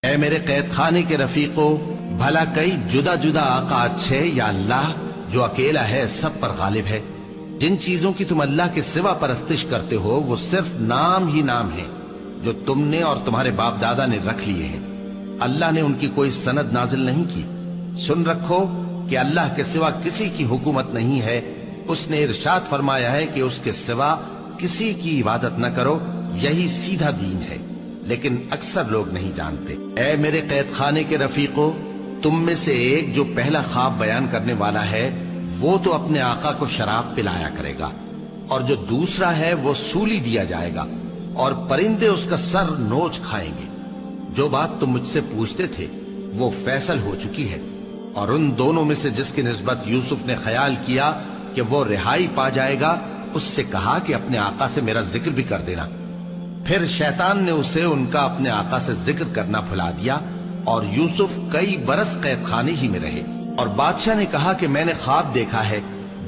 اے میرے قید خانے کے رفیقو، بھلا کئی جدا جدا آقا اچھے یا اللہ جو اکیلا ہے سب پر غالب ہے؟ جن چیزوں کی تم اللہ کے سوا پرستش کرتے ہو وہ صرف نام ہی نام ہیں جو تم نے اور تمہارے باپ دادا نے رکھ لیے ہیں۔ اللہ نے ان کی کوئی سند نازل نہیں کی۔ سن رکھو کہ اللہ کے سوا کسی کی حکومت نہیں ہے۔ اس نے ارشاد فرمایا ہے کہ اس کے سوا کسی کی عبادت نہ کرو، یہی سیدھا دین ہے، لیکن اکثر لوگ نہیں جانتے۔ اے میرے قید خانے کے رفیقو، تم میں سے ایک جو پہلا خواب بیان کرنے والا ہے وہ تو اپنے آقا کو شراب پلایا کرے گا، اور جو دوسرا ہے وہ سولی دیا جائے گا اور پرندے اس کا سر نوچ کھائیں گے۔ جو بات تم مجھ سے پوچھتے تھے وہ فیصل ہو چکی ہے، اور ان دونوں میں سے جس کی نسبت یوسف نے خیال کیا کہ وہ رہائی پا جائے گا، اس سے کہا کہ اپنے آقا سے میرا ذکر بھی کر دینا۔ پھر شیطان نے اسے ان کا اپنے آقا سے ذکر کرنا بھلا دیا، اور یوسف کئی برس قید خانے ہی میں رہے۔ اور بادشاہ نے کہا کہ میں نے خواب دیکھا ہے،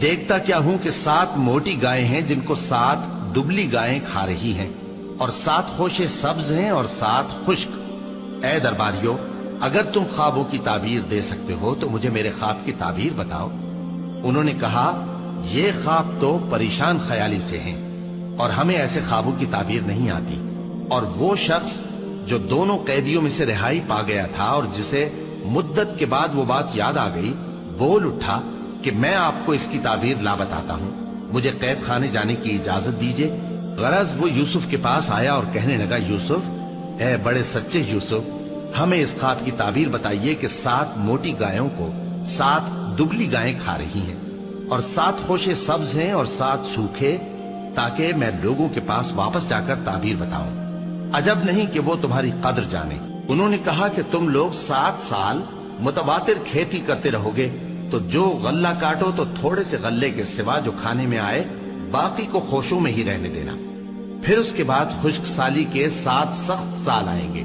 دیکھتا کیا ہوں کہ 7 موٹی گائیں ہیں جن کو 7 دبلی گائیں کھا رہی ہیں، اور 7 خوشے سبز ہیں اور 7 خشک۔ اے درباریو، اگر تم خوابوں کی تعبیر دے سکتے ہو تو مجھے میرے خواب کی تعبیر بتاؤ۔ انہوں نے کہا، یہ خواب تو پریشان خیالی سے ہیں اور ہمیں ایسے خوابوں کی تعبیر نہیں آتی۔ اور وہ شخص جو دونوں قیدیوں میں سے رہائی پا گیا تھا اور جسے مدت کے بعد وہ بات یاد آ گئی، بول اٹھا کہ میں آپ کو اس کی تعبیر لا بتاتا ہوں، مجھے قید خانے جانے کی اجازت دیجیے۔ غرض وہ یوسف کے پاس آیا اور کہنے لگا، یوسف، اے بڑے سچے یوسف، ہمیں اس خواب کی تعبیر بتائیے کہ 7 موٹی گایوں کو 7 دبلی گائیں کھا رہی ہیں، اور 7 خوشے سبز ہیں اور 7 سوکھے، تاکہ میں لوگوں کے پاس واپس جا کر تعبیر بتاؤں۔ عجب نہیں کہ وہ تمہاری قدر جانے۔ انہوں نے کہا کہ تم لوگ 7 سال متواتر کھیتی کرتے رہو گے، تو جو غلہ کاٹو تو تھوڑے سے غلے کے سوا جو کھانے میں آئے باقی کو خوشوں میں ہی رہنے دینا۔ پھر اس کے بعد خشک سالی کے 7 سخت سال آئیں گے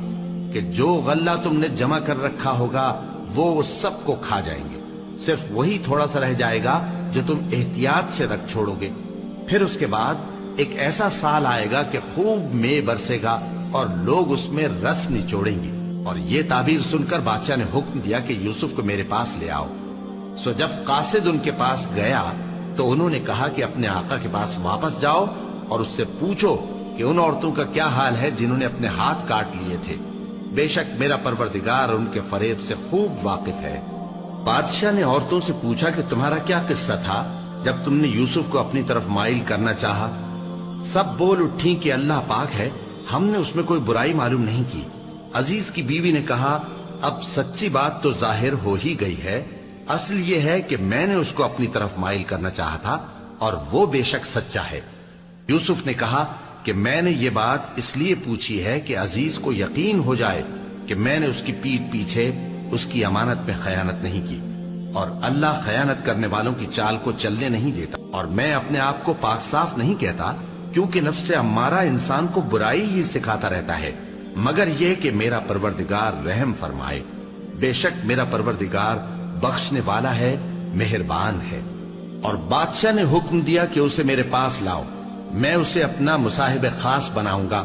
کہ جو غلہ تم نے جمع کر رکھا ہوگا وہ سب کو کھا جائیں گے، صرف وہی تھوڑا سا رہ جائے گا جو تم احتیاط سے رکھ چھوڑو گے۔ پھر اس کے بعد ایک ایسا سال آئے گا کہ خوب مے برسے گا اور لوگ اس میں رس نچوڑیں گے۔ اور یہ تعبیر سن کر بادشاہ نے حکم دیا کہ یوسف کو میرے پاس لے آؤ۔ سو جب قاصد ان کے پاس گیا تو انہوں نے کہا کہ اپنے آقا کے پاس واپس جاؤ اور اس سے پوچھو کہ ان عورتوں کا کیا حال ہے جنہوں نے اپنے ہاتھ کاٹ لیے تھے، بے شک میرا پروردگار ان کے فریب سے خوب واقف ہے۔ بادشاہ نے عورتوں سے پوچھا کہ تمہارا کیا قصہ تھا جب تم نے یوسف کو اپنی طرف مائل کرنا چاہا؟ سب بول اٹھیں کہ اللہ پاک ہے، ہم نے اس میں کوئی برائی معلوم نہیں کی۔ عزیز کی بیوی نے کہا، اب سچی بات تو ظاہر ہو ہی گئی ہے، اصل یہ ہے کہ میں نے اس کو اپنی طرف مائل کرنا چاہا تھا اور وہ بے شک سچا ہے۔ یوسف نے کہا کہ میں نے یہ بات اس لیے پوچھی ہے کہ عزیز کو یقین ہو جائے کہ میں نے اس کی پیٹھ پیچھے اس کی امانت میں خیانت نہیں کی، اور اللہ خیانت کرنے والوں کی چال کو چلنے نہیں دیتا۔ اور میں اپنے آپ کو پاک صاف نہیں کہتا، کیونکہ نفس امارہ انسان کو برائی ہی سکھاتا رہتا ہے، مگر یہ کہ میرا پروردگار رحم فرمائے۔ بے شک میرا پروردگار بخشنے والا ہے، مہربان ہے۔ اور بادشاہ نے حکم دیا کہ اسے میرے پاس لاؤ، میں اسے اپنا مصاحب خاص بناؤں گا۔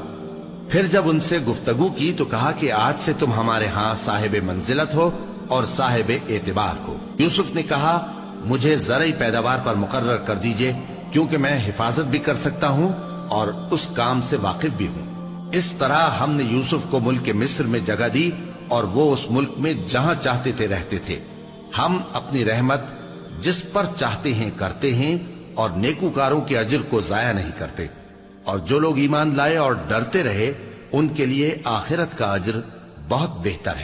پھر جب ان سے گفتگو کی تو کہا کہ آج سے تم ہمارے ہاں صاحب منزلت ہو اور صاحب اعتبار ہو۔ یوسف نے کہا، مجھے زرعی پیداوار پر مقرر کر دیجئے، کیونکہ میں حفاظت بھی کر سکتا ہوں اور اس کام سے واقف بھی ہوں۔ اس طرح ہم نے یوسف کو ملک مصر میں جگہ دی اور وہ اس ملک میں جہاں چاہتے تھے رہتے تھے۔ ہم اپنی رحمت جس پر چاہتے ہیں کرتے ہیں اور نیکوکاروں کے اجر کو ضائع نہیں کرتے۔ اور جو لوگ ایمان لائے اور ڈرتے رہے ان کے لیے آخرت کا اجر بہت بہتر ہے۔